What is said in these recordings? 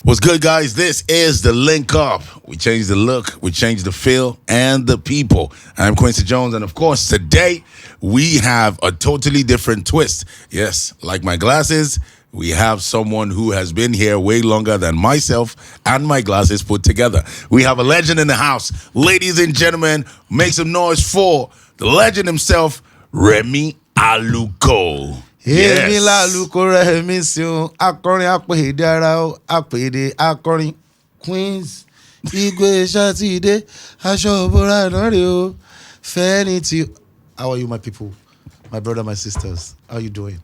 What's good, guys? This is the Link Up. We changed the look, we changed the feel, and the people. I'm Quincy Jones, and of course, today we have a totally different twist. Yes, like my glasses, we have someone who has been here way longer than myself and my glasses put together. We have a legend in the house. Ladies and gentlemen, make some noise for the legend himself, Remi Aluko. Remi Aluko Remi Sion akọrin apèdè ara o apèdè akọrin Queens Igwe Ṣàtidé aṣọ òbúra náà rè o fẹ́ni tí. How are you, my people, my brother, my sisters? How are you doing?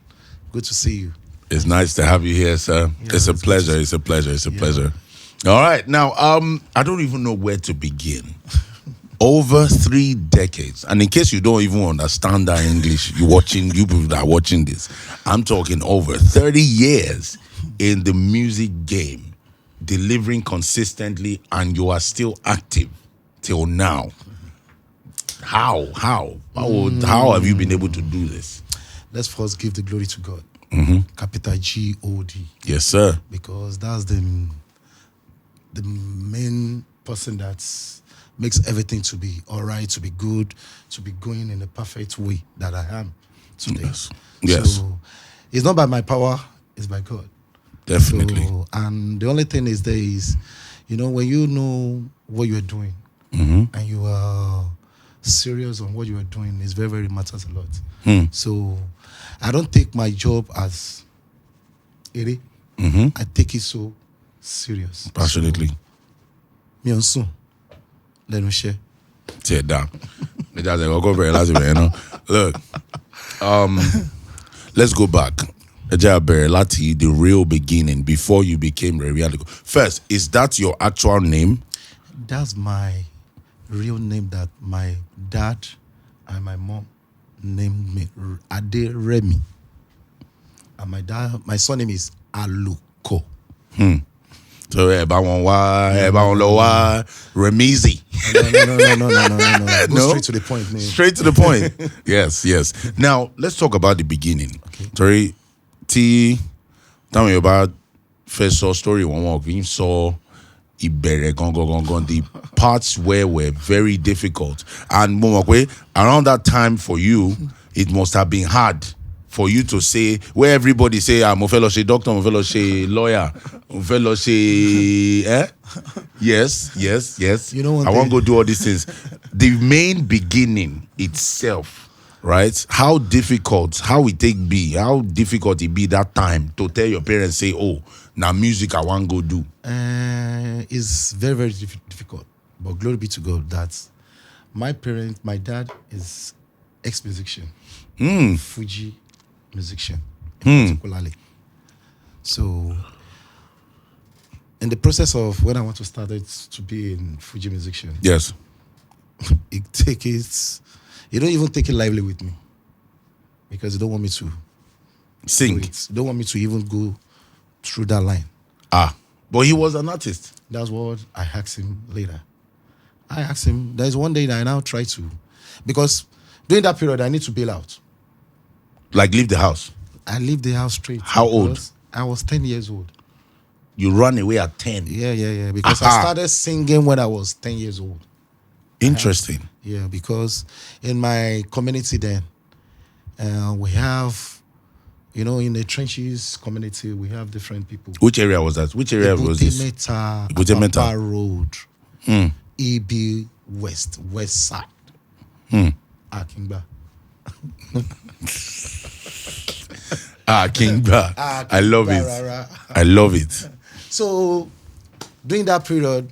Good to see you. It's nice to have you here, sir. Yeah, it's a pleasure. It's a pleasure. It's a pleasure. All right. Now, I don't even know where to begin. Over 3 decades. And in case you don't even understand that English, you people that are watching this, I'm talking over 30 years in the music game, delivering consistently, and you are still active till now. How have you been able to do this? Let's first give the glory to God. Capital God. Yes, sir. Because that's the main person that's makes everything to be all right, to be good, to be going in the perfect way that I am today. Yes. So it's not by my power, it's by God. Definitely. So, and the only thing is there is, when you know what you're doing and you are serious on what you are doing, it very, very matters a lot. So I don't take my job as it. I take it so serious. Passionately. Me also. Let me share. Tear down. Look, let's go back. The real beginning before you became Remi Aluko. First, is that your actual name? That's my real name that my dad and my mom named me. Ade Remi. And my surname is Aluko. So everyone why Remizi. No. Go straight to the point, man. Straight to the point. Yes. Now let's talk about the beginning. Okay. Sorry, tell me about first story one saw Ibere gone. The parts were very difficult. And around that time for you, it must have been hard for you to say, where everybody say, I'm a fellow doctor, I'm a fellow lawyer, I'm a fellow yes. I won't go do all these things. The main beginning itself, right? How difficult it be that time to tell your parents, say, oh, now music I want go do. It's very, very difficult. But glory be to God that my dad is ex-musician, Fuji musician, particularly. So, in the process of when I want to start it to be in Fuji musician, Yes. you don't even take it lively with me because you don't want me to Sing. You don't want me to even go through that line. But he was an artist. That's what I asked him later. I asked him, there's one day that I now try to, because during that period I need to bail out. Like leave the house. I leave the house straight. How old? I was 10 years old. You run away at 10. Yeah. Because I started singing when I was 10 years old. Interesting. Yeah, because in my community then, we have, in the trenches community, we have different people. Which area was that? Which area was this? Meta Road. EB West Side. Akingba. Kingba. I love it. I love it. So, during that period,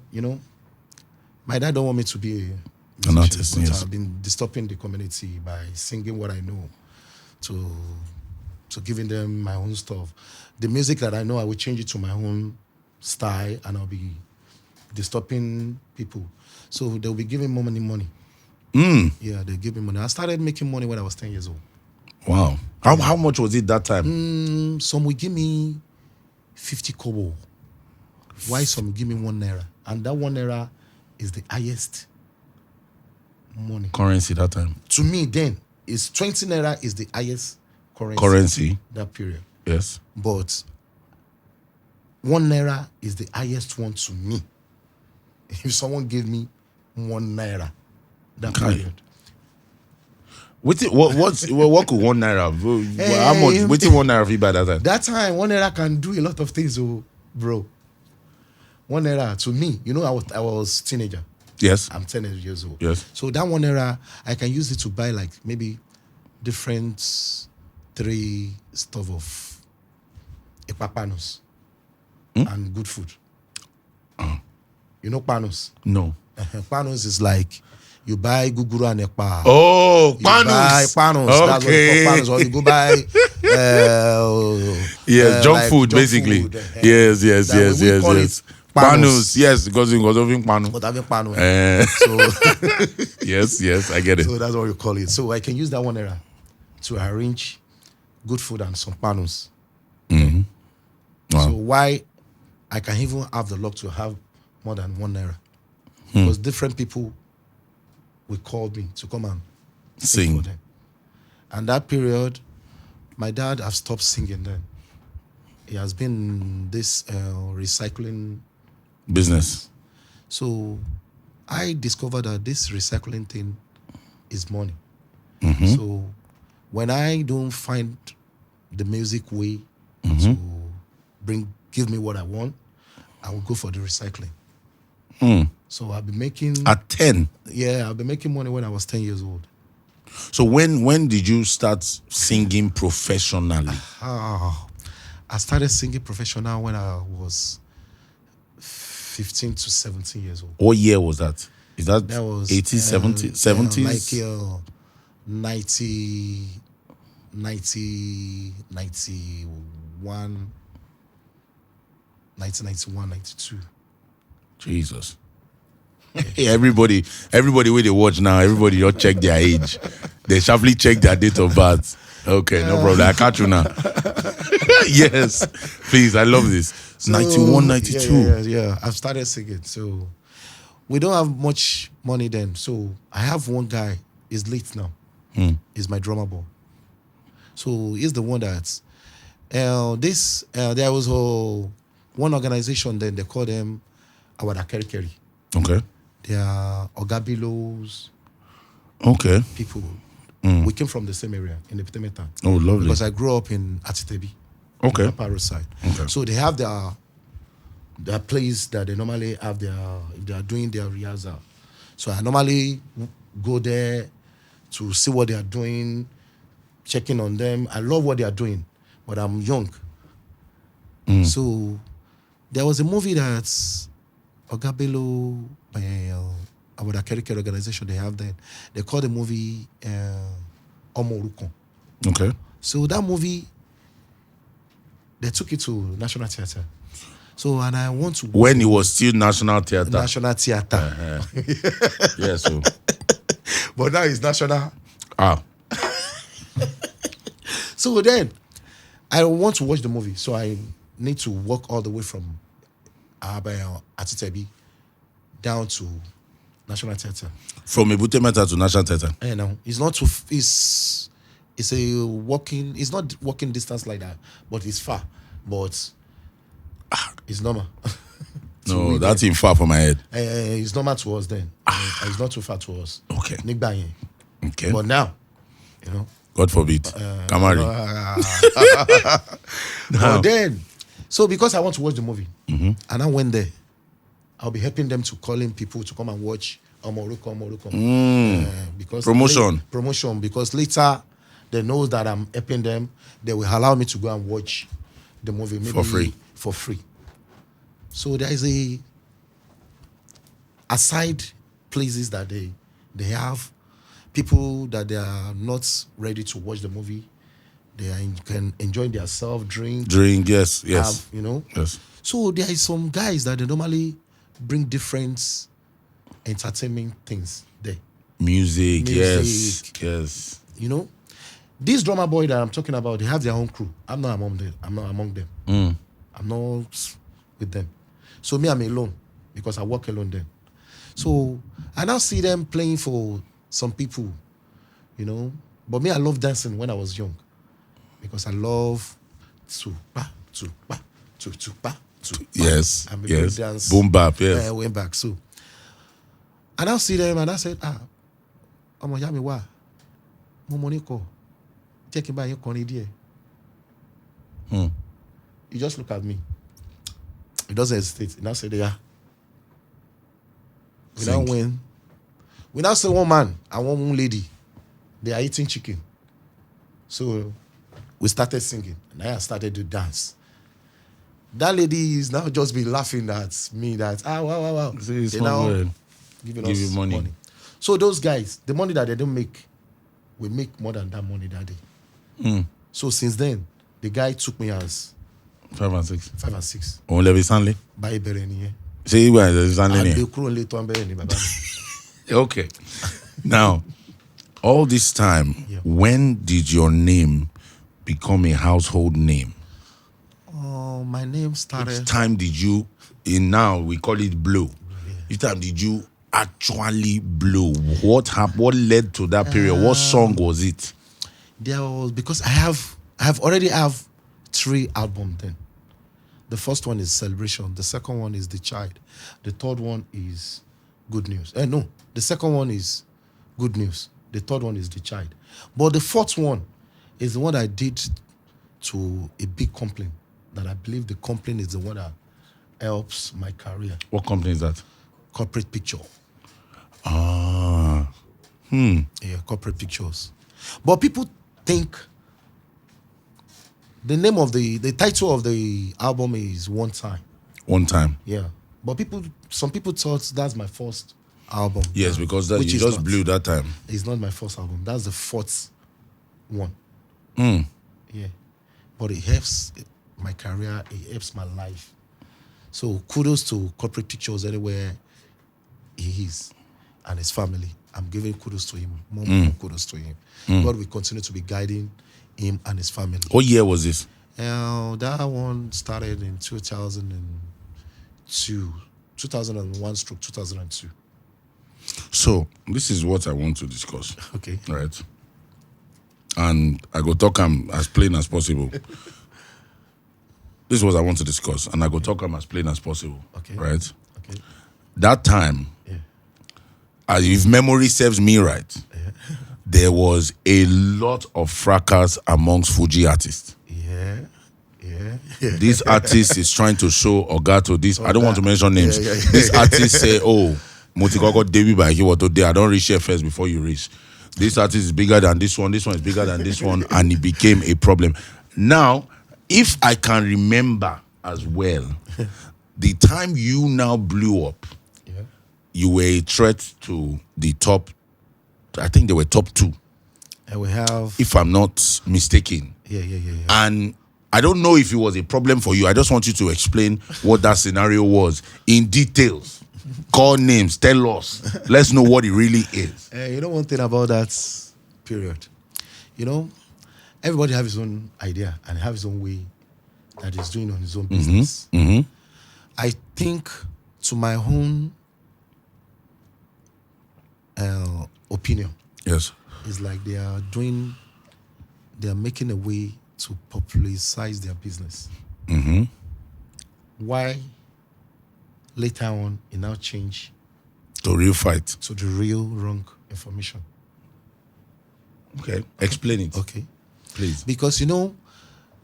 my dad don't want me to be a an artist. Yes. I've been disturbing the community by singing what I know, to giving them my own stuff. The music that I know, I will change it to my own style, and I'll be disturbing people. So they'll be giving more money. Yeah, they give me money. I started making money when I was 10 years old. Wow. How much was it that time? Some will give me 50 kobo. Why some will give me 1 naira? And that 1 naira is the highest money. Currency that time. To me then, is 20 naira is the highest currency. Currency. That period. Yes. But 1 naira is the highest one to me. If someone gave me 1 naira, that period. What could 1 naira? How much? What's 1 naira fee by that time? That time, 1 naira can do a lot of things, oh, bro. 1 naira to me, I was teenager. Yes. I'm 10 years old. Yes. So that 1 naira, I can use it to buy like maybe different 3 stuff of epapanos and good food. You know panos? No. Panos is like you buy guguru and epa. Oh, You buy panos. Okay. That's what you call panos. Or you go buy yes, junk like food, junk basically. food. Yes. We call it Panos, yes, because it was having pano. But having pano. So yes, I get it. so that's what you call it. So I can use that 1 naira to arrange good food and some panos. Mm-hmm. Wow. So why I can even have the luck to have more than 1 naira. Because different people will call me to come and sing for them. And that period, my dad has stopped singing then. He has been in this recycling business. So I discovered that this recycling thing is money. So when I don't find the music way to give me what I want, I will go for the recycling. So I've been making At 10. Yeah, I've been making money when I was 10 years old. So when did you start singing professionally? I started singing professional when I was 15 to 17 years old. What year was that? Is that was 80s, 70s? Like 90, 91, 1991, 92. Jesus. everybody where they watch now, everybody just check their age. They sharply check their date of birth. Okay, no problem. I catch you now. Yes. Please, I love this. So, 91, 92. Yeah. I've started singing. So we don't have much money then. So I have one guy, he's late now. He's my drummer boy. So he's the one that there was one organization then, they call them Awada Kerikeri. Okay. They are Ogabilos. Okay. People. We came from the same area in the Pitemeta. Oh, lovely. Because I grew up in Atitebi. Okay. Upper Road side. Okay. So they have their place that they normally have if they are doing their rehearsal. So I normally go there to see what they are doing, checking on them. I love what they are doing, but I'm young. So there was a movie that's Ogabelo by Awada Kerikeri organization they have then. They call the movie Omoruko. Okay. So that movie, they took it to National Theatre. So, and I want to... When it was still National Theatre. National Theatre. Yeah, so... But now it's National. So then, I want to watch the movie. So I need to walk all the way from Atitebi down to National Theatre. From Ibutemeta to National Theatre. It's not too... It's a walking... It's not walking distance like that, but it's far. But it's normal. No, that's in far from my head. It's normal to us then. It's not too far to us. Okay. Okay. But now, God forbid. Kamari. But then, so because I want to watch the movie, and I went there, I'll be helping them to call in people to come and watch Omoruko. Because promotion. Because later they know that I'm helping them. They will allow me to go and watch the movie maybe for free. So there is aside places that they have people that they are not ready to watch the movie. They can enjoy themselves, drink, yes. Have, Yes. So there is some guys that they normally bring different entertainment things there. Music. Yes. This drummer boy that I'm talking about, they have their own crew. I'm not among them. I'm not with them. So me, I'm alone because I work alone then. So I now see them playing for some people, But me, I love dancing when I was young because I love to to Yes, and yes. dance. Boom bap, yes. I went back. So I now see them and I said, ọmọ ìyá mi wá, mo money kọ, jẹ́ kí n bá yín kọrin díẹ̀. He just look at me. He doesn't hesitate. He now said, yeah. We now win. We now see one man and one lady. They are eating chicken. So we started singing. And I started to dance. That lady is now just be laughing at me that, wow. See, They now give us you money. So those guys, the money that they don't make, we make more than that money that day. So since then, the guy took me as 5 and 6. 5 and 6. On Levi Stanley. By Berenier. See, where is Stanley? Okay. Now, all this time, when did your name become a household name? My name started. Which time did you, now we call it blow. Which time did you actually blow? What happened? What led to that period? What song was it? There was, because I have already have 3 albums then. The first one is Celebration. The second one is The Child. The third one is Good News. No, the second one is Good News. The third one is The Child. But the fourth one is the one I did to a big company that I believe the company is the one that helps my career. What company is that? Corporate Picture. Yeah, Corporate Pictures. But people think the name of the title of the album is One Time. One Time. Yeah. But some people thought that's my first album. Yes, because that, you just blew that time. It's not my first album. That's the fourth one. Yeah. But it helps my career. It helps my life. So kudos to Corporate Pictures anywhere he is and his family. I'm giving kudos to him. More kudos to him. God will continue to be guiding him and his family. What year was this? That one started in 2001 stroke 2002. So this is what I want to discuss. Okay. Right. And I go talk as plain as possible. This is what I want to discuss, and I go talk as plain as possible. Okay. Right. Okay. That time, if memory serves me right, there was a lot of fracas amongst Fuji artists. Yeah. This artist is trying to show Ogato this. I don't want to mention names. This artist say, Motikoko Debi by Hiwato Day. I don't reach here first before you reach. This artist is bigger than this one is bigger than this one, and it became a problem. Now, if I can remember as well, the time you now blew up, you were a threat to the top, I think they were top 2. And we have, if I'm not mistaken. Yeah. And I don't know if it was a problem for you. I just want you to explain what that scenario was in details. Call names, tell us. Let's know what it really is. You know one thing about that period? Everybody have his own idea and have his own way that he's doing on his own business. I think, to my own opinion, yes, it's like they are making a way to popularize their business. Why later on it now change to real fight, to the real wrong information. Okay, explain it. Okay, please. Because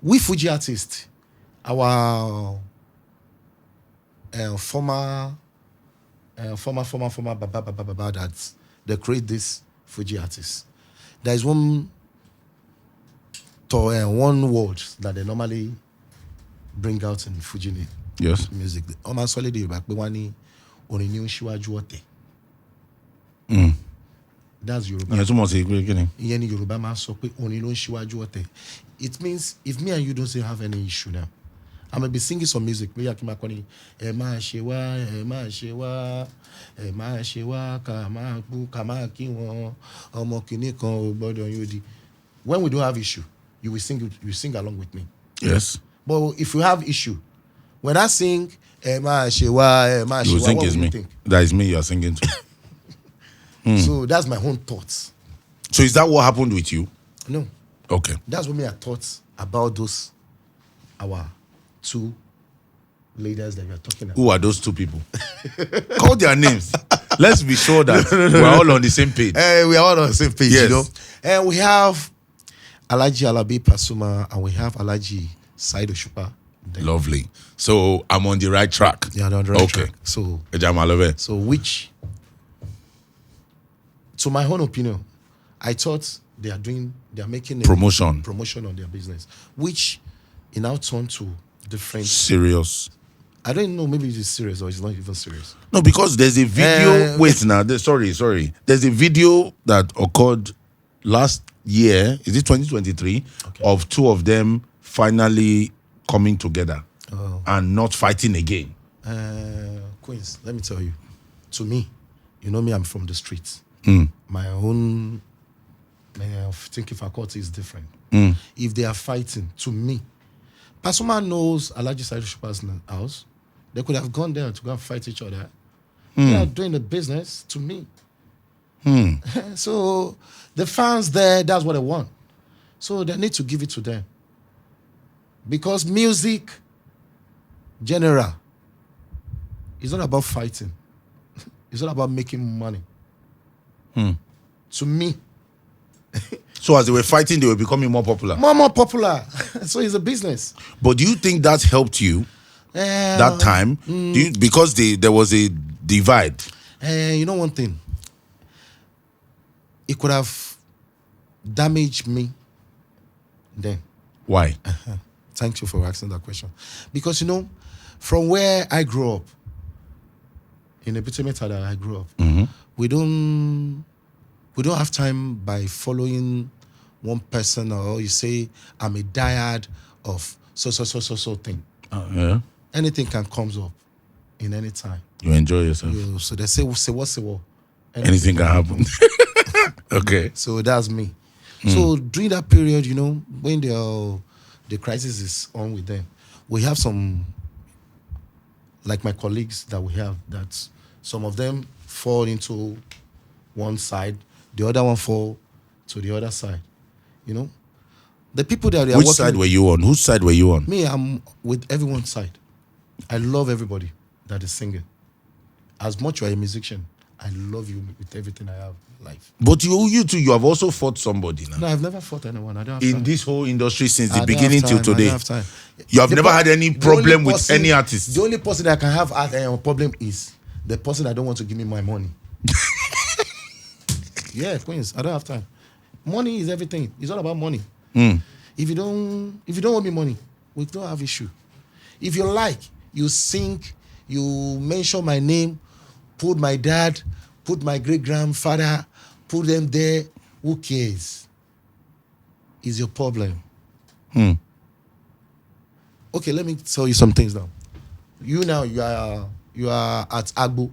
we Fuji artists, our former baba that they create this Fuji artists. There is one word that they normally bring out in Fuji music. Solid back that's Yoruba. It means if me and you don't have any issue now, I may be singing some music. When we don't have issue, you sing along with me. Yes. But if you have issue, when I sing, you think it's me. Think? That is me you are singing to. So that's my own thoughts. So is that what happened with you? No. Okay. That's what I thought about those our 2 leaders that you are talking about. Who are those two people? Call their names. Let's be sure that we're all on the same page. We are all on the same page, Yes. you know. And we have Alhaji Alabi Pasuma, and we have Alhaji Saheed Osupa. Lovely. So I'm on the right track. Yeah, they're on the right Okay. track. So Ejamalove. which, to my own opinion, I thought they are making a Promotion. on their business, which it now turned to different. Serious. I don't know, maybe it is serious or it's not even serious. No, because there's a video. Wait now. Sorry. There's a video that occurred last year. Is it 2023? Okay. Of two of them finally coming together and not fighting again. Queens, let me tell you, to me, you know me, I'm from the streets. My own thinking faculty is different. If they are fighting, to me, Pasuma knows Alhaji Saheed Osupa's house. They could have gone there to go and fight each other. They are doing the business, to me. So the fans there, that's what they want. So they need to give it to them. Because music, general, is not about fighting. It's not about making money. To me. So as they were fighting, they were becoming more popular. More popular. So it's a business. But do you think that helped you that time? Because there was a divide. You know one thing? It could have damaged me then. Why? Thank you for asking that question. Because, you know, from where I grew up, in the Epitome that I grew up, we don't have time by following one person, or you say, I'm a dyad of so thing. Yeah. Anything can come up in any time. You enjoy yourself. So they say what's the war? Anything can happen. Okay. So that's me. So during that period, you know, when the crisis is on with them, we have some, like my colleagues that we have, that some of them fall into one side, the other one fall to the other side. You know, the people that they are Which working side with, were you on? Whose side were you on? me, I'm with everyone's side. I love everybody that is singing. As much you are a musician, I love you with everything I have in life. But you too, you have also fought somebody now. No, I've never fought anyone. I don't have In time. this whole industry since I the don't beginning have till time. today. I don't have time. You have The never per- had any the problem only with person- any artist. The only person that can have a problem is the person that don't want to give me my money. Yeah, Queens, I don't have time. Money is everything. It's all about money. If you don't owe me money, we don't have issue. If you like, you sing, you mention my name, put my dad, put my great grandfather, put them there. Who cares? Is your problem. Okay, let me tell you some things now. You are at Agbo.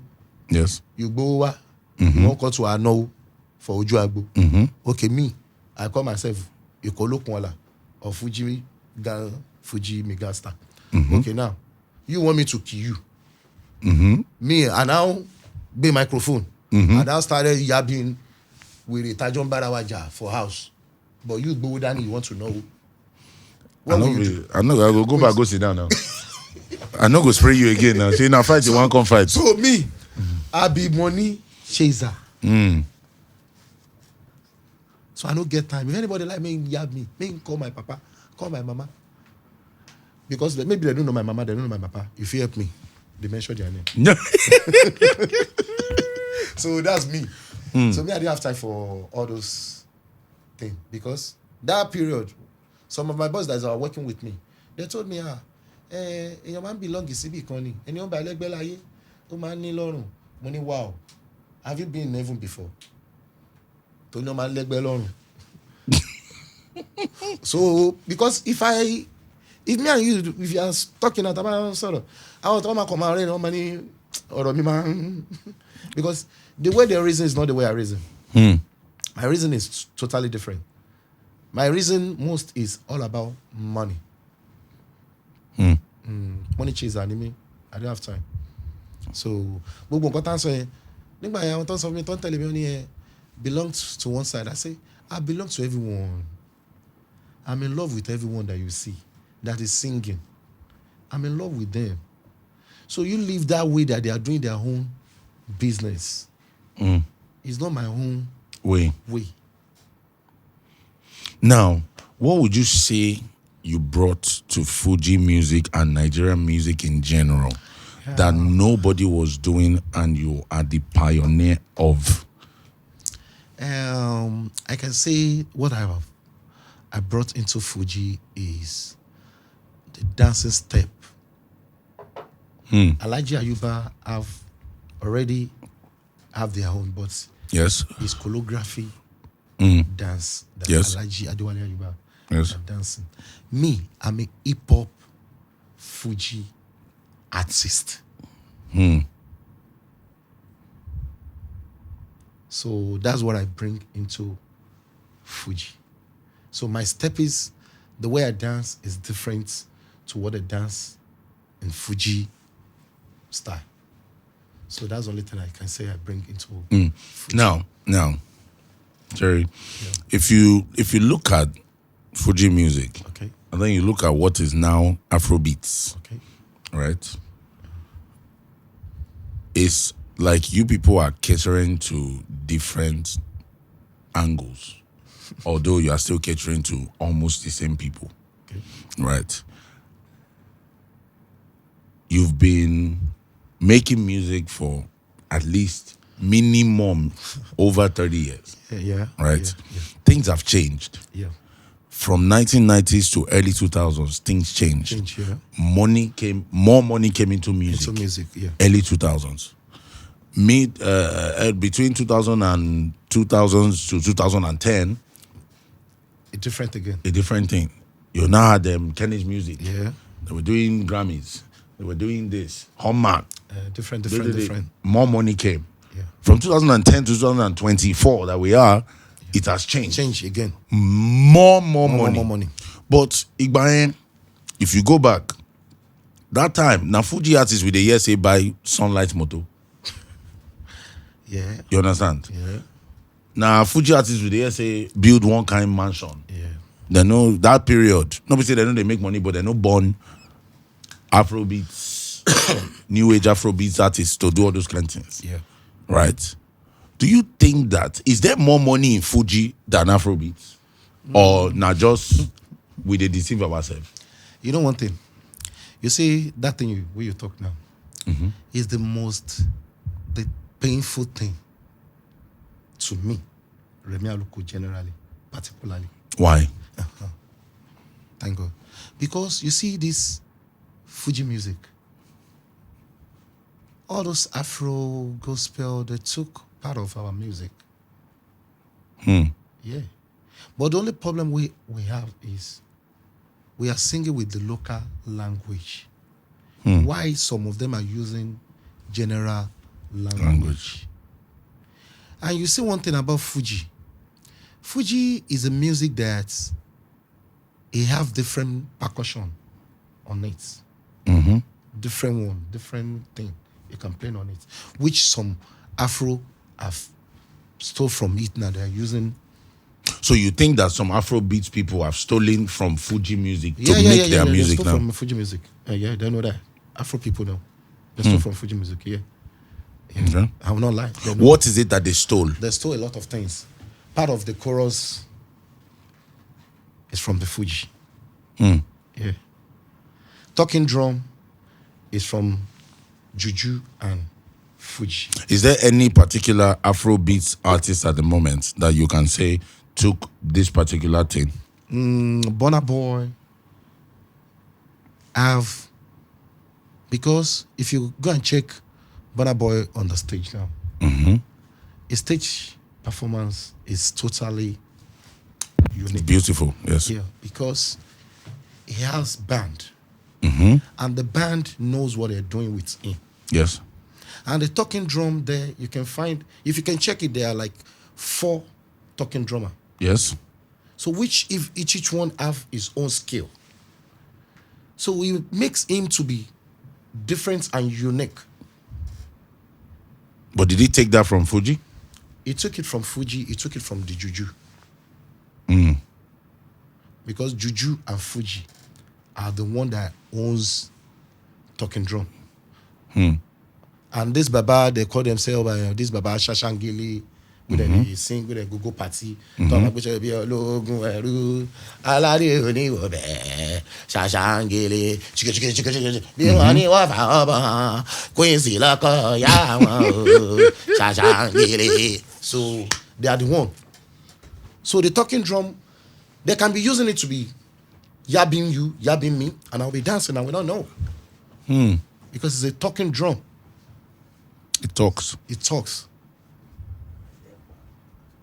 Yes. You go over. You won't go to Ano for Oju Agbo. Okay, me, I call myself Echooroom or Fuji Megastar. Okay, now you want me to kill you. Me, I now be microphone. I now started yabbing with a Tajon Barawaja for house. But you go down, you want to know. What will you do? I know. I will go back, go sit down now. I know go spray you again now. See now fight, you want come fight. So me, I be money chaser. So I don't get time. If anybody like me, yab me. Me call my papa, call my mama. Because maybe they don't know my mama, they don't know my papa. If you help me, they mention their name. So that's me. So me, I didn't have time for all those things. Because that period, some of my boys that are working with me, they told me, your man belongs to CB Connie. And you by leg bella ye, man ni lorun. Money, wow. Have you been in heaven before? To know man leg bella. So, because if me and you, if you are talking at about sort of, I want to come out and money or me man, because the way they reason is not the way I reason. My reason is totally different. My reason most is all about money. Money chaser, I don't have time. So, but when I say, don't tell me belongs to one side. I say, I belong to everyone. I'm in love with everyone that you see that is singing. I'm in love with them. So you live that way that they are doing their own business. It's not my own Way. way. Now, what would you say you brought to Fuji music and Nigerian music in general that nobody was doing and you are the pioneer of? I can say what I brought into Fuji is the dancing step. Alhaji Ayuba already have their own, but Yes. his choreography dance that Yes. Alhaji Adewale Ayuba Yes. are dancing. Me, I'm a hip hop Fuji artist. So that's what I bring into Fuji. So my step is, the way I dance is different to what I dance in Fuji style. So that's the only thing I can say I bring into Fuji. Now, Jerry, if you look at Fuji music, Okay. and then you look at what is now Afrobeats, Okay. right? It's like you people are catering to different angles, although you are still catering to almost the same people, Okay. right? You've been making music for at least minimum over 30 years, Yeah. right? Yeah. Things have changed. Yeah. From 1990s to early 2000s, things changed. Change, yeah. More money came into music. Into music, yeah. Early 2000s. Between 2000 to 2010, Different again. a different thing. You now had Kenny's music. Yeah. They were doing Grammys. They were doing this. Hallmark. Different. More money came. Yeah. From 2010 to 2024 that we are, it has changed. Change again. More money. More money. But Igbaen, if you go back, that time, now Fuji artists with the year say buy Sunlight Moto. Yeah. You understand? Yeah. Now Fuji artists with the year say build one kind mansion. Yeah. They know that period. Nobody say they know they make money, but they know born Afrobeats, new age Afrobeats artists to do all those kind of things. Yeah. Right? Do you think that is there more money in Fuji than Afrobeats? Or not just we dey deceive ourselves? You know one thing. You see that thing where you talk now is the painful thing to me, Remi Aluko generally, particularly. Why? Thank God. Because you see this Fuji music, all those Afro gospel, they took part of our music. Yeah. But the only problem we have is we are singing with the local language. Why some of them are using general language. And you see one thing about Fuji. Fuji is a music that it have different percussion on it. Different thing you can play on it, which some Afro have stole from it now. They're using. So you think that some Afrobeats people have stolen from Fuji music to make their music they now? stole from Fuji music. Yeah, they know that. Afro people know. They stole from Fuji music, yeah. Okay. I will not lie. They know. What is it that they stole? They stole a lot of things. Part of the chorus is from the Fuji. Yeah. Talking drum is from Juju and Fuji. Is there any particular Afrobeats artist at the moment that you can say took this particular thing? BURNA Boy because if you go and check BURNA Boy on the stage now, his stage performance is totally unique. Beautiful, yes. Yeah, because he has band, and the band knows what they're doing with him. Yes. And the talking drum there, you can find, if you can check it, there are like 4 talking drummer. Yes. So if each one have his own skill. So it makes him to be different and unique. But did he take that from Fuji? He took it from Fuji, he took it from the Juju. Because Juju and Fuji are the one that owns talking drum. And this Baba, they call themselves this Baba Shashangili. With they sing with a Google party. Talk about be Logun Eru. Alade Oni Obe. Shashangili. Chika chika chika chika. Be Oni Wafa. Quincy Lako Yawa. Shashangili. So they are the one. So the talking drum, they can be using it to be yabbing you, yabbing me, and I'll be dancing and we don't know. Because it's a talking drum. It talks. It talks.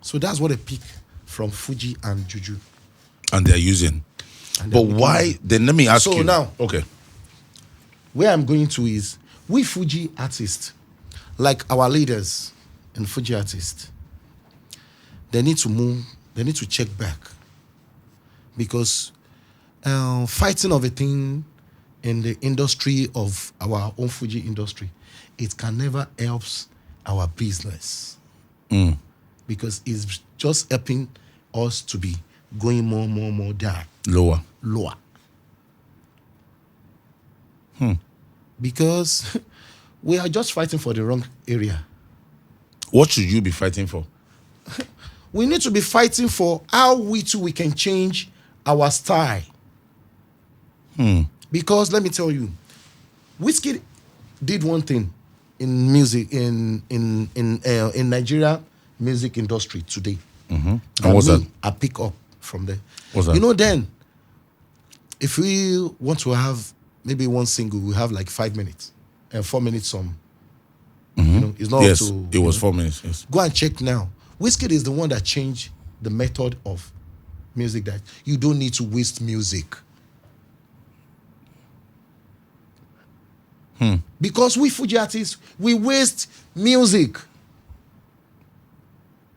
So that's what they pick from Fuji and Juju. And they're using. But why? Then let me ask you. So now, okay. Where I'm going to is, we Fuji artists, like our leaders in Fuji artists, they need to move, they need to check back. Because fighting of a thing in the industry of our own Fuji industry, it can never help our business. Because it's just helping us to be going more down. Lower. Because we are just fighting for the wrong area. What should you be fighting for? We need to be fighting for how we can change our style. Because let me tell you, WIZKID did one thing in music in Nigeria music industry today. And what's that? I pick up from there. What's that? You know, then if we want to have maybe one single, we have like 5 minutes and 4 minutes song. You know, it's not Yes, up to, it was 4 minutes. Yes. Go and check now. WIZKID is the one that changed the method of music, that you don't need to waste music. Because we Fuji artists, we waste music.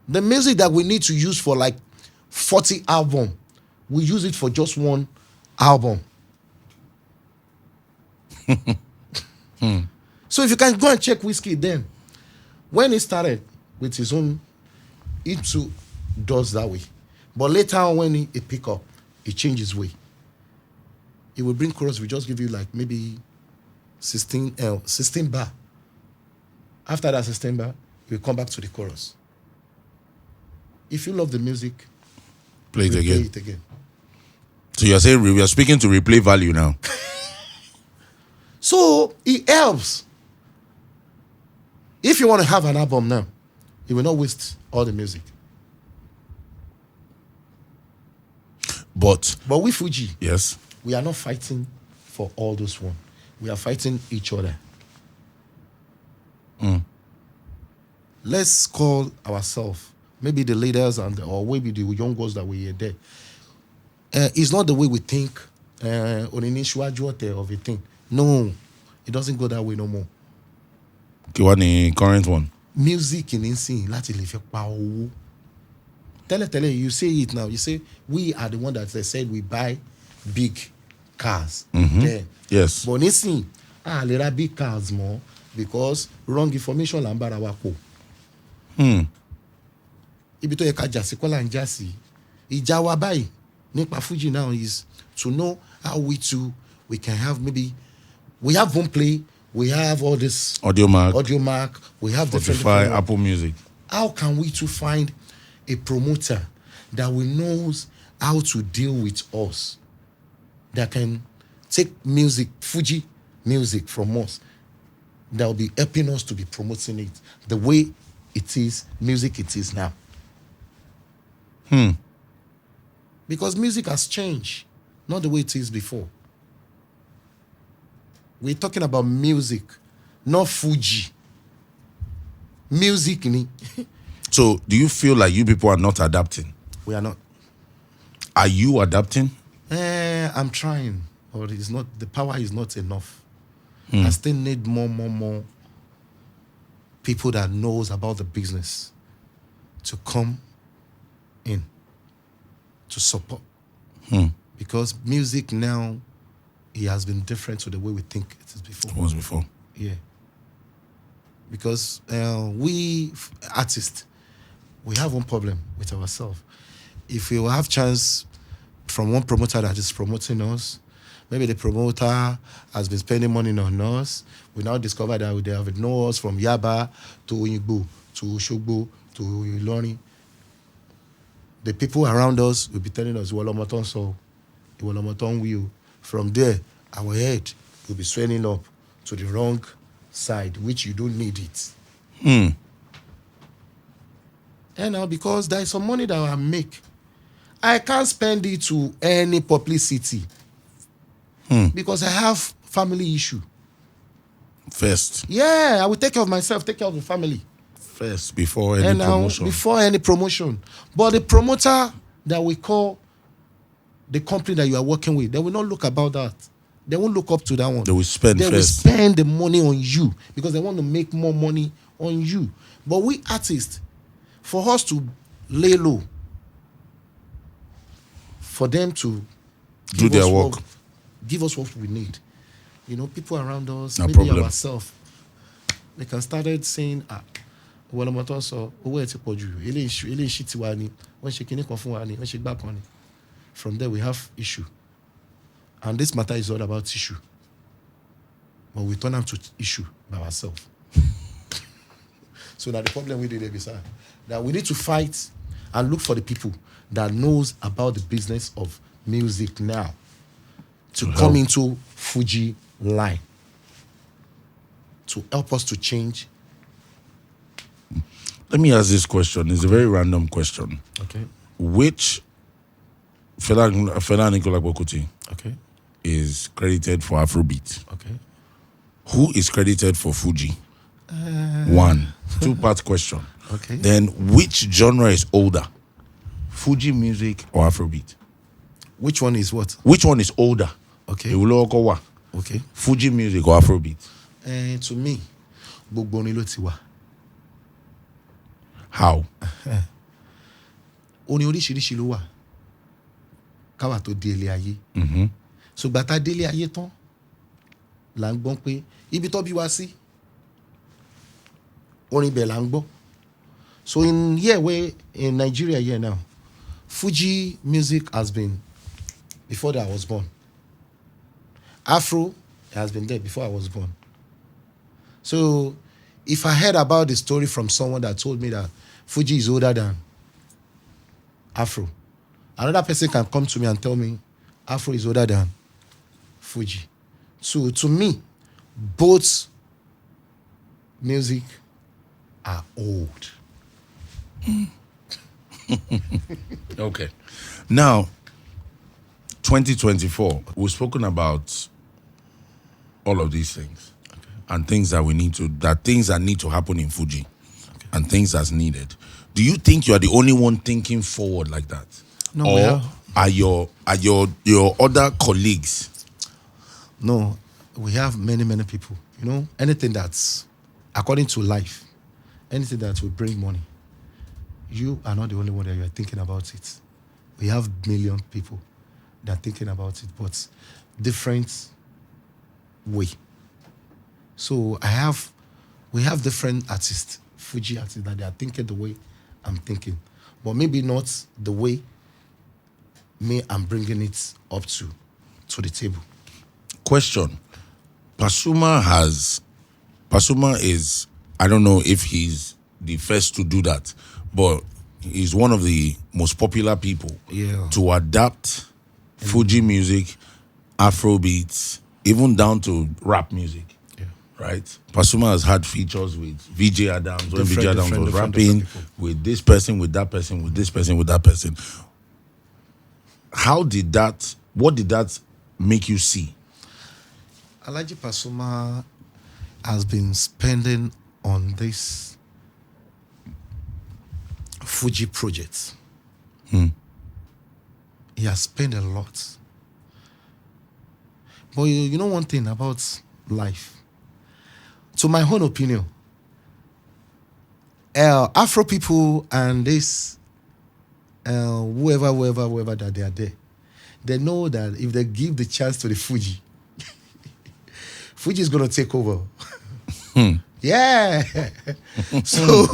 The music that we need to use for like 40 albums, we use it for just one album. So if you can go and check WIZKID then, when he started with his own, it too does that way. But later on when he pick up, he changes way. He will bring chorus, we just give you like maybe 16 bar. After that 16 bar, we'll come back to the chorus. If you love the music, Play it play again. it again. So you're saying we are speaking to replay value now. So it helps. If you want to have an album now, you will not waste all the music. But we Fuji, yes. we are not fighting for all those one. We are fighting each other. Let's call ourselves, maybe the leaders or maybe the young girls that were there. It's not the way we think on initial of a thing. No, it doesn't go that way no more. Okay, what the current one? Music in insane, láti lè fi pa owó. Tell you say it now. You say we are the one that they said we buy big cars. Then. Yes. But nisin, lè ra big cars more because wrong information là ń bára wa pọ̀. Ibi tó yẹ ká jà sí kọ́ là ń jà sí. Ìjà wa báyìí nípa Fuji now is to know how we can have maybe, we have one play, we have all this Audio mark, we have different Apple Music. How can we find a promoter that knows how to deal with us, that can take music, Fuji music from us, that will be helping us to be promoting it the way it is, music it is now. Because music has changed, not the way it is before. We're talking about music, not Fuji. Music. So do you feel like you people are not adapting? We are not. Are you adapting? I'm trying, or it's not. The power is not enough. I still need more people that knows about the business to come in to support. Because music now, it has been different to the way we think it is before. It was before. Yeah. Because we artists, we have one problem with ourselves. If we will have chance from one promoter that is promoting us, Maybe the promoter has been spending money on us. We now discover that they have known us from Yaba to Oyingbo to Oshogbo to Ilorin. The people around us will be telling us, Iwolomoton so, Iwolomoton will. From there, our head will be swelling up to the wrong side, which you don't need it. And now, because there is some money that I make, I can't spend it to any publicity. Because I have family issue. First. Yeah, I will take care of myself, take care of the family. First, before any promotion. Before any promotion. But the promoter that we call the company that you are working with, they will not look about that. They won't look up to that one. They will spend first. They will spend the money on you because they want to make more money on you. But we artists, for us to lay low, for them to do their work, give us what we need. You know, people around us, no maybe problem. Ourselves, they can start saying, well, I'm also where to put you. From there, we have issue. And this matter is all about issue. But we turn them to issue by ourselves. So that the problem we did is that we need to fight and look for the people that knows about the business of music now to come into Fuji line to help us to change. Let me ask this question. It's a very random question. Okay. Which Fela Nicola Bokuti is credited for Afrobeat? Okay. Who is credited for Fuji? One. Two-part question. Okay. Then which genre is older? Fuji music or Afrobeat? Which one is what? Which one is older? Okay. Okay. Fuji music or Afrobeat? To me, gbogbo orin ló ti wà. How? Orin oríṣiríṣi ló wà. Káwa tó dé ilé ayé. So gbàtà délé ayé tán là ń gbọ́ pé ibi tó bí wá sí orin bẹ̀ là ń gbọ́. So in Nigeria here now, Fuji music has been before that I was born. Afro has been there before I was born. So if I heard about the story from someone that told me that Fuji is older than Afro, another person can come to me and tell me Afro is older than Fuji. So to me, both music are old. Okay. Now, 2024, we've spoken about all of these things and things that things that need to happen in Fuji and things that's needed. Do you think you are the only one thinking forward like that? No, or are your other colleagues? No, we have many people. You know, anything that's according to life, anything that will bring money, you are not the only one that you are thinking about it. We have million people that are thinking about it, but different way. So we have different artists, Fuji artists, that they are thinking the way I'm thinking, but maybe not the way I'm bringing it up to the table. Question. Pasuma is, I don't know if he's the first to do that, but he's one of the most popular people to adapt Fuji music, Afrobeats, even down to rap music. Yeah. Right? Pasuma has had features with VJ Adams, when VJ Adams was rapping with this person, with that person, with this person, with that person. What did that make you see? Alhaji Pasuma has been spending on this Fuji project. He has spent a lot. But you know one thing about life? To my own opinion, Afro people and this whoever that they are there, they know that if they give the chance to the Fuji, Fuji is going to take over. Yeah. So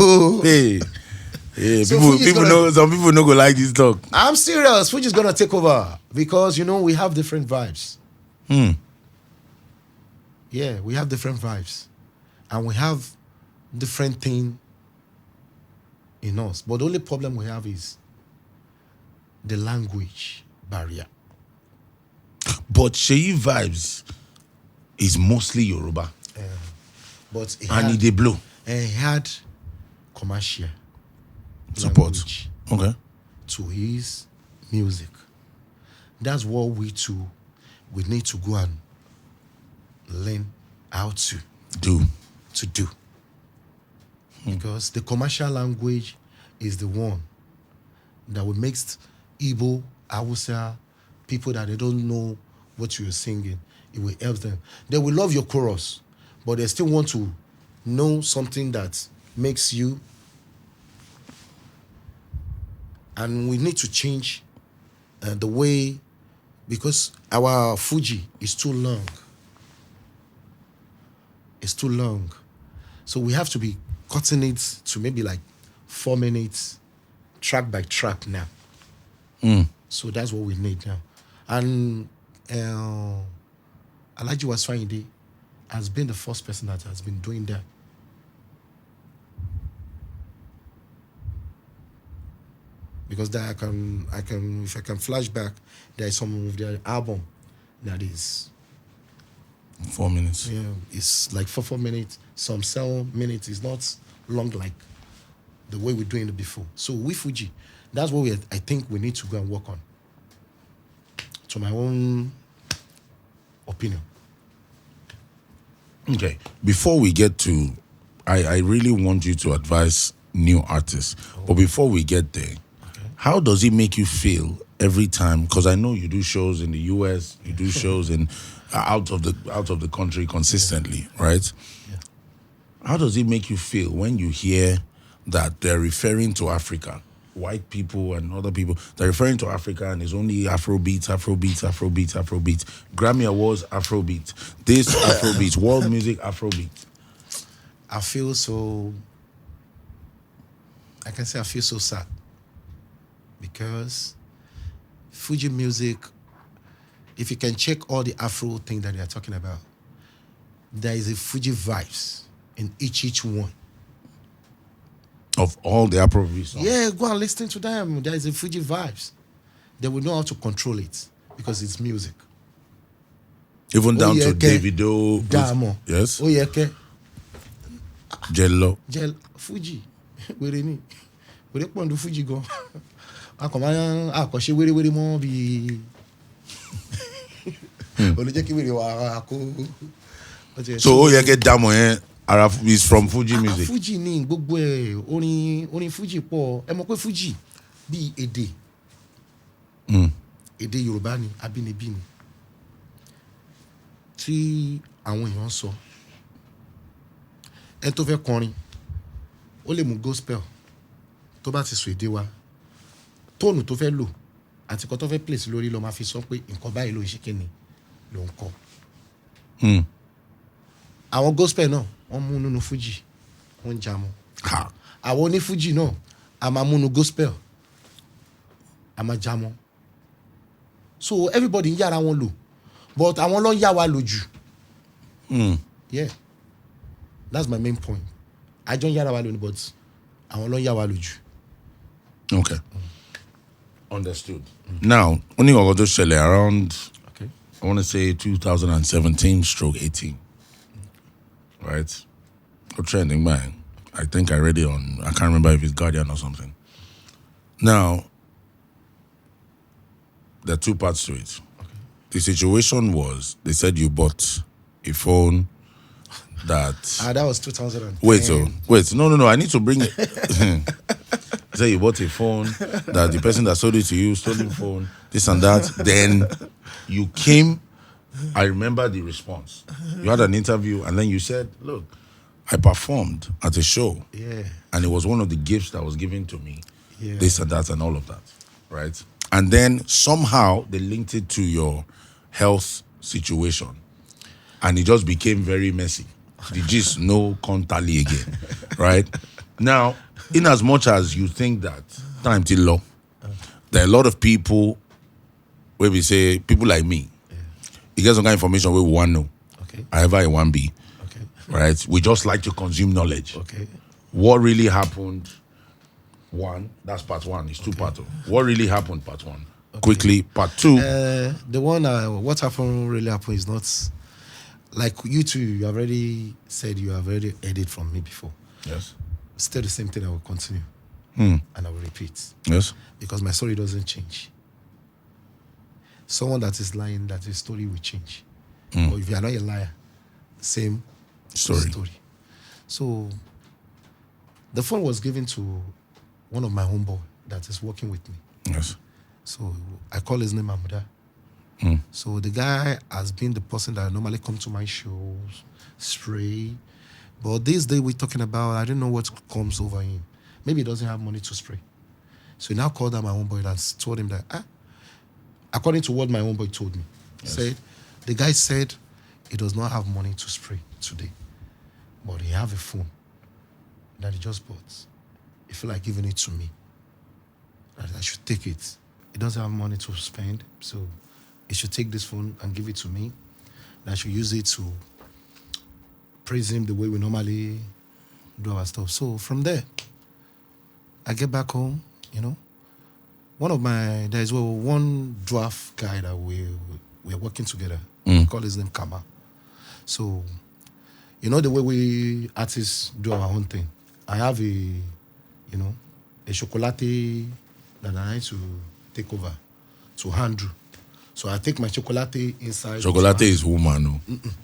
some people no go like this talk. I'm serious. Fuji is going to take over because, you know, we have different vibes. Yeah, we have different vibes. And we have different thing in us. But the only problem we have is the language barrier. But Sheyi Vibes is mostly Yoruba. But And they blow. he had commercial Support. language Okay. to his music. That's what we need to go and learn how to Do. do. Because the commercial language is the one that will make Igbo, Hausa, people that they don't know what you're singing, it will help them. They will love your chorus, but they still want to know something that makes you. And we need to change the way, because our Fuji is too long. It's too long. So we have to be cutting it to maybe like 4 minutes, track by track now. So that's what we need now. And Alhaji Waswahinde has been the first person that has been doing that. Because that I can if I can flash back, there is some of their album that is 4 minutes. yeah, it's like 4 minutes, some 7 minutes. It's not long like the way we're doing it before. So with Fuji, that's what I think we need to go and work on. To my own opinion. Okay. Before we get to, I really want you to advise new artists. But before we get there, how does it make you feel every time? Because I know you do shows in the US, you do shows in out of the country consistently, right? Yeah. How does it make you feel when you hear that they're referring to Africa, white people and other people, they're referring to Africa and it's only Afrobeats, Grammy Awards, Afrobeat, this Afrobeat, world music, Afrobeat. I feel so sad because Fuji music, if you can check all the Afro thing that they are talking about, there is a Fuji vibes in each one. Of all the Afrobeat songs. Yeah, go and listen to them. There is a Fuji vibes. They will know how to control it because it's music. Even down to Davido. Damo. Yes. Oyeke. Jello. Fuji. Wèrè ni. Wèrè pọ̀ ndu Fuji gan. Akọ̀ṣe wéré mọ́ bí. Olùjẹ́ kí wèrè wà kó. So Oyeke Damo is from Fuji music. Fuji ni gbogbo ẹ̀ orin Fuji pọ̀. Ẹ mọ̀ pé Fuji bí èdè. Èdè Yorùbá ni, abínibí ni. Tí àwọn èèyàn sọ. Ẹ tó fẹ́ kọrin, ó lè mú gospel tó bá ti sọ èdè wa. Tóònù tó fẹ́ lò àti nǹkan tó fẹ́ place lórí ló máa fi sọ pé nǹkan báyìí ló ń ṣe kíni ló ń kọ. Àwọn gospel náà wọ́n mú nínú Fuji, wọ́n ń jamu. Àwọn oní Fuji náà a máa mú nínú gospel, a máa jamu. So everybody ń yára wọn lò, but àwọn ló ń yá wa lò jù. Yeah, that's my main point. I don't yára wa lò ní, but àwọn ló ń yá wa lò jù. Okay. Understood. Now, only going to shell around, I want to say 2017/18. Right? Or trending, man. I think I read it on, I can't remember if it's Guardian or something. Now, there are two parts to it. The situation was, they said you bought a phone that... that was 2010. Wait, no, I need to bring it. Say you bought a phone that the person that sold it to you stole the phone, this and that. Then you came, I remember the response. You had an interview and then you said, look, I performed at a show. Yeah. And it was one of the gifts that was given to me. Yeah. This and that and all of that. Right? And then somehow they linked it to your health situation. And it just became very messy. The gist no contally again. Right? Now, in as much as you think that time till law, there are a lot of people where we say, people like me, You get some kind of information we want to know. Okay. However, it want be. Okay. Right? We just like to consume knowledge. Okay. What really happened? One, that's part one. It's two part. What really happened? Part one. Okay. Quickly, part two. The one what happened really happened is not like you two. You already said you have already heard it from me before. Yes. Still the same thing. I will continue, and I will repeat. Yes. Because my story doesn't change. Someone that is lying, that his story will change. Or if you are not a liar, same story. So the phone was given to one of my homeboy that is working with me. Yes. So I call his name Amuda. So the guy has been the person that normally come to my shows, spray. But this day we're talking about, I don't know what comes over him. Maybe he doesn't have money to spray. So he now called out my homeboy and told him that, according to what my homeboy told me, said, the guy said he does not have money to spray today, but he have a phone that he just bought. He feel like giving it to me. That I should take it. He doesn't have money to spend, so he should take this phone and give it to me. And I should use it to praise him the way we normally do our stuff. So from there, I get back home, you know. There's one dwarf guy that we're working together. We call his name Kama. So, you know the way we artists do our own thing. I have a chocolate that I need to take over to handle. So I take my chocolate inside. Chocolate is woman, no?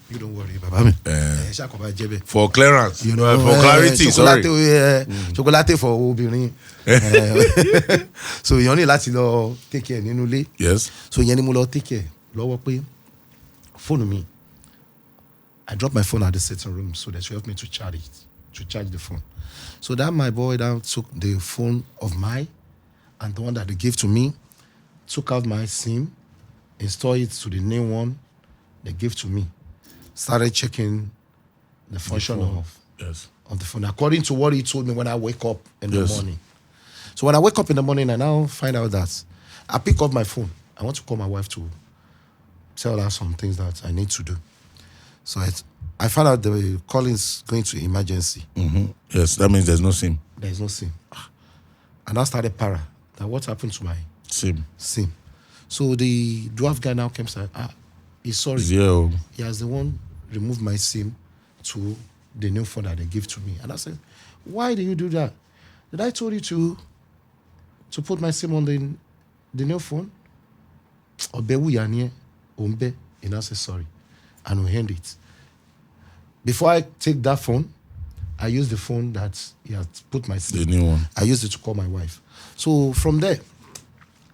You don't worry, Baba. For clearance, for clarity, sorry. Chocolate for Obirin. So you only like to take care nínú ilé. Yes. So you only take care. Lọ́wọ́ pé phone me. I drop my phone at the sitting room so that she helped me to charge the phone. So that my boy down took the phone of mine and the one that they gave to me, took out my SIM, installed it to the new one they gave to me, started checking the function of the phone according to what he told me when I wake up in the morning. So when I wake up in the morning, I now find out that I pick up my phone. I want to call my wife to tell her some things that I need to do. So I found out the call is going to emergency. Yes, that means there's no SIM. There's no SIM. And I started para. That what happened to my SIM. So the dwarf guy now came and said, he's sorry. Zero. He has the one removed my SIM to the new phone that they give to me. And I said, why did you do that? Did I told you to put my SIM on the new phone? Obewu yanye, ombe. And I said, sorry. And we hand it. Before I take that phone, I used the phone that he had put my SIM. The new one. I used it to call my wife. So from there,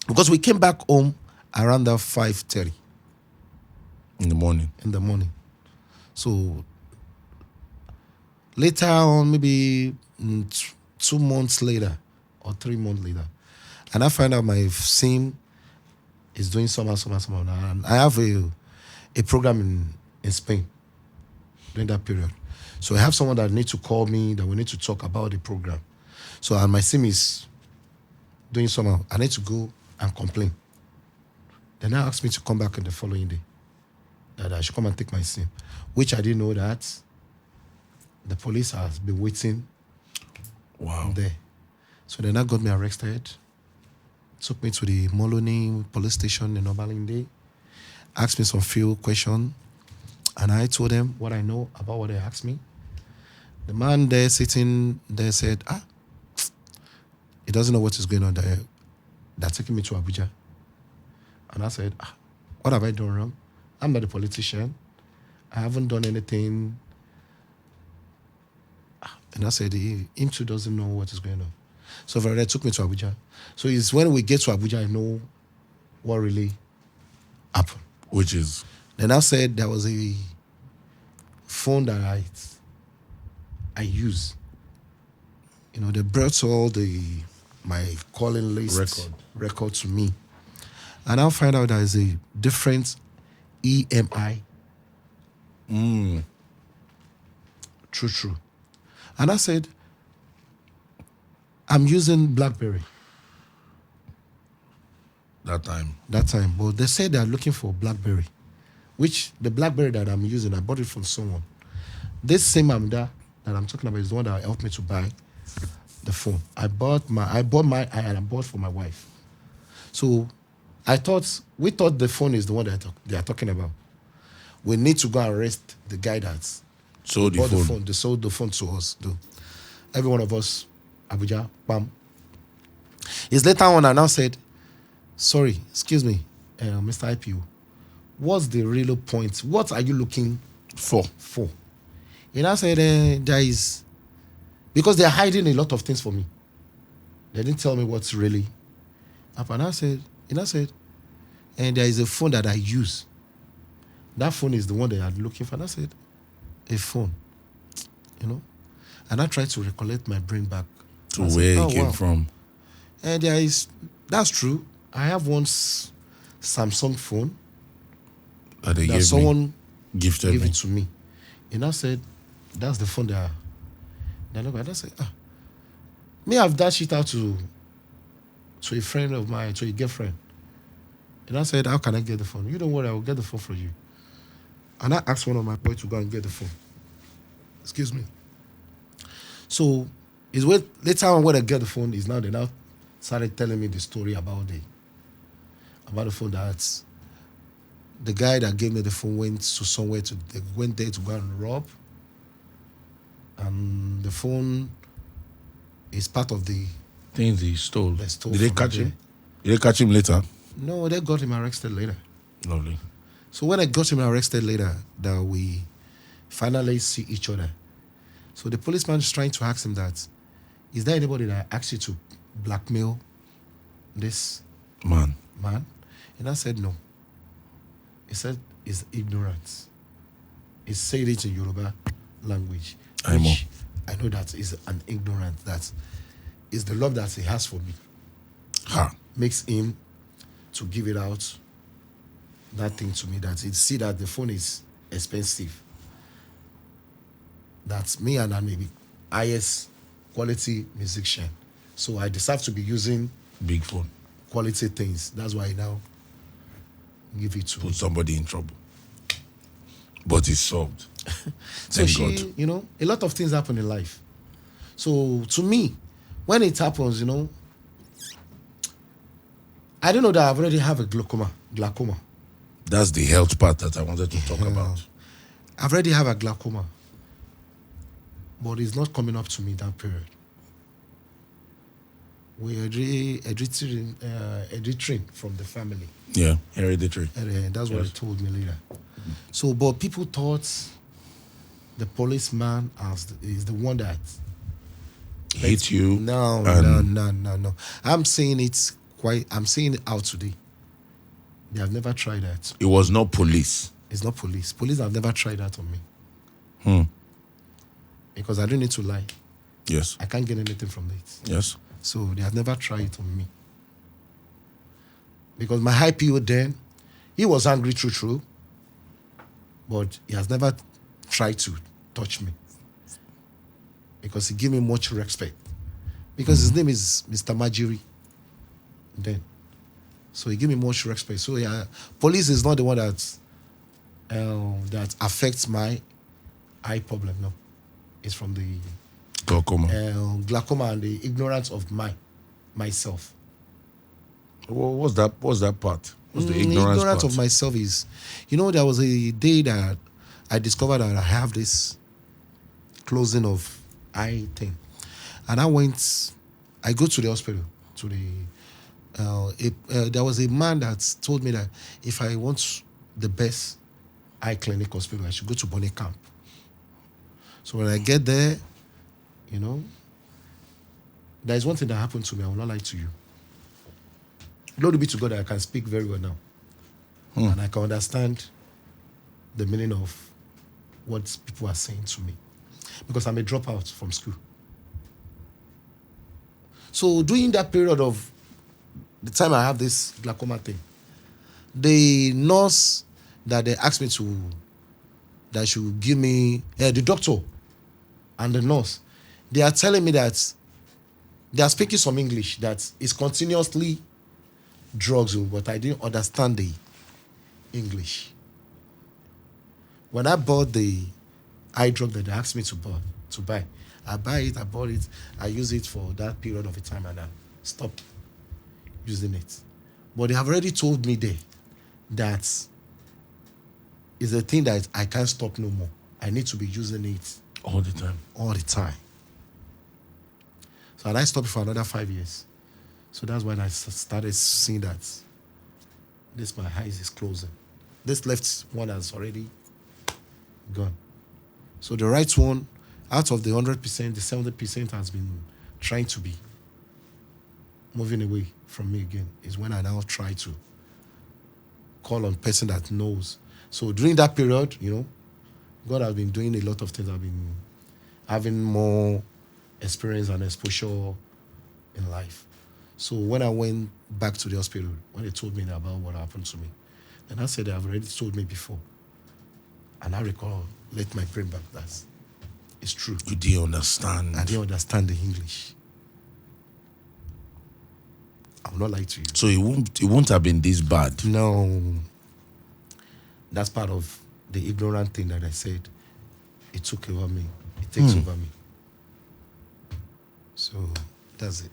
because we came back home around that 5:30 in the morning. So later on, maybe 2 months later or 3 months later, and I find out my SIM is doing somehow. And I have a program in Spain during that period. So I have someone that needs to call me, that we need to talk about the program. So and my SIM is doing somehow. I need to go and complain. Then they asked me to come back on the following day, that I should come and take my SIM, which I didn't know that the police has been waiting there. So then that got me arrested, took me to the Moloney police station in Obalinde, asked me some few questions, and I told them what I know about what they asked me. The man there sitting there said, he doesn't know what is going on there. They're taking me to Abuja. And I said, what have I done wrong? I'm not a politician. I haven't done anything. And I said, him too doesn't know what is going on. So they took me to Abuja. So it's when we get to Abuja, I know what really happened. Which is? Then I said there was a phone that I use. You know, they brought all my calling list record to me. And I'll find out there is a different EMI. True. And I said, I'm using BlackBerry. That time. But they said they are looking for BlackBerry. which the BlackBerry that I'm using, I bought it from someone. This same Amda that I'm talking about is the one that helped me to buy the phone. I bought mine and I bought for my wife. So we thought the phone is the one that they are talking about. We need to go and arrest the guy that Sold the bought the phone. phone. They sold the phone to us. Though. Every one of us, Abuja, bam. It's later on I now said, sorry, excuse me, Mr. IPO, what's the real point? What are you looking For. for? And I said, there is, because they're hiding a lot of things for me. They didn't tell me what's really happened. And I said, and there is a phone that I use. That phone is the one that I'm looking for. And I said, a phone, you know? And I tried to recollect my brain back To where it came from. And that's true. I have one Samsung phone That they that gave someone gifted gave me. it to me. And I said, that's the phone that I look at. I said, me have dashed it out to a friend of mine, to a girlfriend. And I said, how can I get the phone? You don't worry, I will get the phone for you. And I asked one of my boys to go and get the phone. Excuse me. So it's later on when I get the phone, they now started telling me the story about the phone that the guy that gave me the phone went to somewhere they went there to go and rob. And the phone is part of the Things he stole. They stole Did they from catch him. him? Did they catch him later? No, they got him arrested later. Lovely. So when I got him arrested later, that we finally see each other. So the policeman is trying to ask him that, is there anybody that asked you to blackmail this Man. man? And I said, no. He said, it's ignorance. He said it in Yoruba language. I know. Which I know that is an ignorance. That is the love that he has for me. Ha. Makes him to give it out, that thing to me, that he see that the phone is expensive. That's me and I may be highest quality musician. So I deserve to be using Big phone. quality things. That's why I now give it to Put me. somebody in trouble. But it's solved. So Thank God. a lot of things happen in life. So to me, when it happens, I don't know that I've already have a glaucoma. That's the health part that I wanted to talk about. I've already have a glaucoma. But it's not coming up to me that period. We hereditary from the family. Yeah, hereditary. And that's what Yes. he told me later. So, but people thought the policeman is the one that Hate you. No. I'm saying it out today. They have never tried that. It was not police. It's not police. Police have never tried that on me. Because I don't need to lie. Yes. I can't get anything from it. Yes. So they have never tried it on me. Because my high PO then, he was angry true, but he has never tried to touch me. Because he gave me much respect. Because his name is Mr. Majiri. Then. So he gave me much respect. So yeah, police is not the one that affects my eye problem, no. It's from the Glaucoma. glaucoma and the ignorance of myself. What's that part? What's the The ignorance ignorance part? of myself is, there was a day that I discovered that I have this closing of eye thing. And I go to the hospital, there was a man that told me that if I want the best eye clinic hospital, I should go to BURNA camp. So when I get there, there is one thing that happened to me. I will not lie to you. Glory be to God that I can speak very well now. And I can understand the meaning of what people are saying to me. Because I'm a dropout from school. So during that period of the time I have this glaucoma thing, the nurse that they asked me that should give me, the doctor and the nurse, they are telling me that they are speaking some English, that is continuously drugs, but I didn't understand the English. When I bought the eye drug that they asked me to buy, I buy it, I bought it, I use it for that period of a time, and I stop using it. But they have already told me there that it's a thing that I can't stop no more. I need to be using it All the time. all the time. So and I stopped for another 5 years. So that's when I started seeing that this my eyes is closing. This left one has already gone. So the right one, out of the 100%, the 70% has been trying to be moving away from me again. Is when I now try to call on person that knows. So during that period, God has been doing a lot of things. I've been having more experience and exposure in life. So when I went back to the hospital, when they told me about what happened to me, and I said they have already told me before. And I recall, let my brain back, that's it's true. You didn't understand. I didn't understand the English. I will not lie to you. So it won't have been this bad. No. That's part of the ignorant thing that I said. It took over me. It takes over me. So that's it.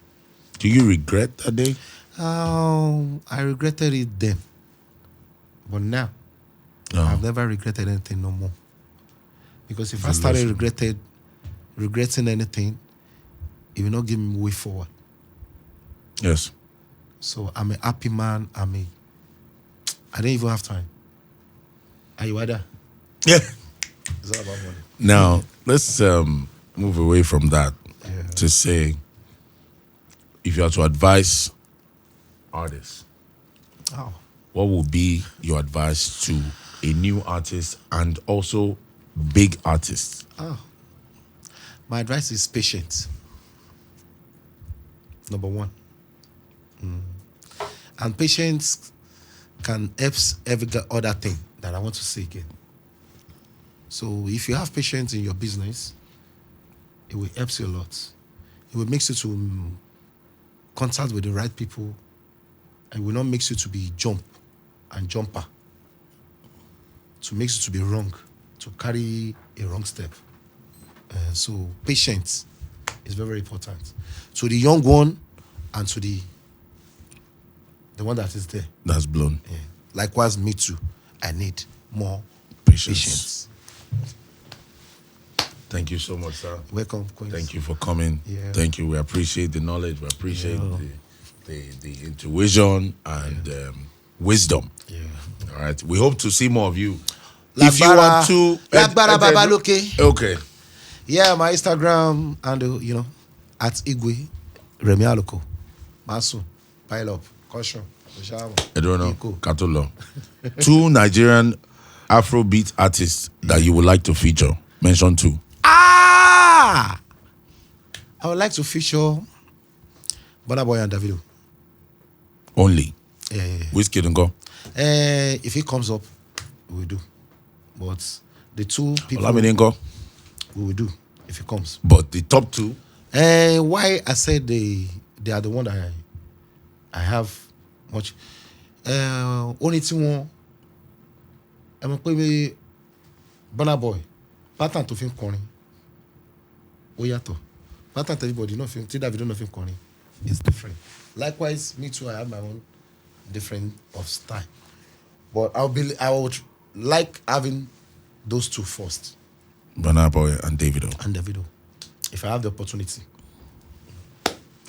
Do you regret that day? I regretted it then. But now, I've never regretted anything no more. Because if I started regretting anything, it will not give me way forward. Yes. So I'm a happy man. I don't even have time. Are you either? Yeah. It's all about money. Now, let's move away from that to say, if you are to advise artists, what would be your advice to a new artist and also big artists? My advice is patience. Number one. And patience can help every other thing that I want to say again. So if you have patience in your business, it will help you a lot. It will make you to contact with the right people, and it will not make you to be jumper. To make you to be wrong, to carry a wrong step. So patience is very, very important. To the young one and to the one that is there. That's blown. Yeah. Likewise, me too. I need more Patience. Thank you so much, sir. Welcome, Queens. Thank you for coming. Yeah. Thank you. We appreciate the knowledge. We appreciate the intuition and wisdom. Yeah. All right. We hope to see more of you. If you want to... Okay. Yeah, my Instagram and at Igwe, Remi Aluko. Masu, pile up, caution. I don't know. Katolo. 2 Nigerian Afrobeat artists that you would like to feature. Mention 2. I would like to feature BURNA Boy and Davido. Only. Yeah. WIZKID and go. If it comes up, we will do. But the 2 people we will do if it comes. But the top 2? Why I said they are the one that I have much. Only thing I'm pé BURNA Boy pattern to film kọrin ó yàtọ̀ pattern to everybody no film tí Davido no film kọrin is different. Likewise, me too, I have my own different of style. But I would like having those 2 first. BURNA Boy and Davido. If I have the opportunity.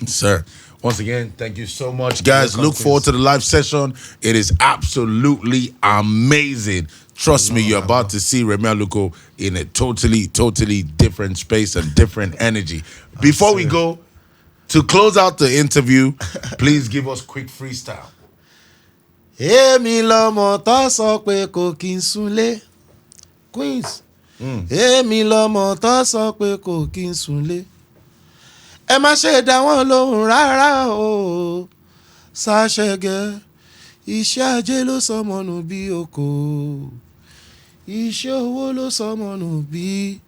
Sir, once again, thank you so much. Guys, look forward to the live session. It is absolutely amazing. Trust me, you're about to see Remi Aluko in a totally, totally different space and different energy. Before we go, to close out the interview, please give us quick freestyle. Èmi lọmọ tó sọ pé kò kí n súnlé. Queens. Èmi lọmọ tó sọ pé kò kí n súnlé. Ẹ má ṣe dá wọn lóhùn rárá o. Ṣàṣẹgẹ iṣẹ́ ajé ló sọmọ nù bí oko. Iṣẹ́ owó ló sọmọ nù bí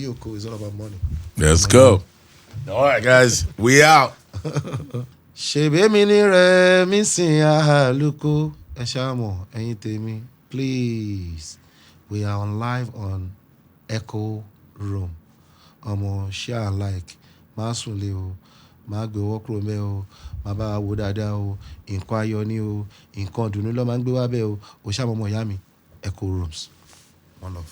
oko is all about money. Let's go. All right, guys, we out. Ṣèbí mi ní Remi Aluko. Eshamo, anything, please. We are on live on Echooroom. Share and like. Masunle o. Má gbé owó kúrò ńbẹ̀ o. Má bá wa wò dáadáa o. Nǹkan ayọ̀ ni o. Nǹkan ìdùnnú ló máa ń gbé wá bẹ́ẹ̀ o. O ṣá mọ́mọ́ ìyá mi. Echoorooms. One love.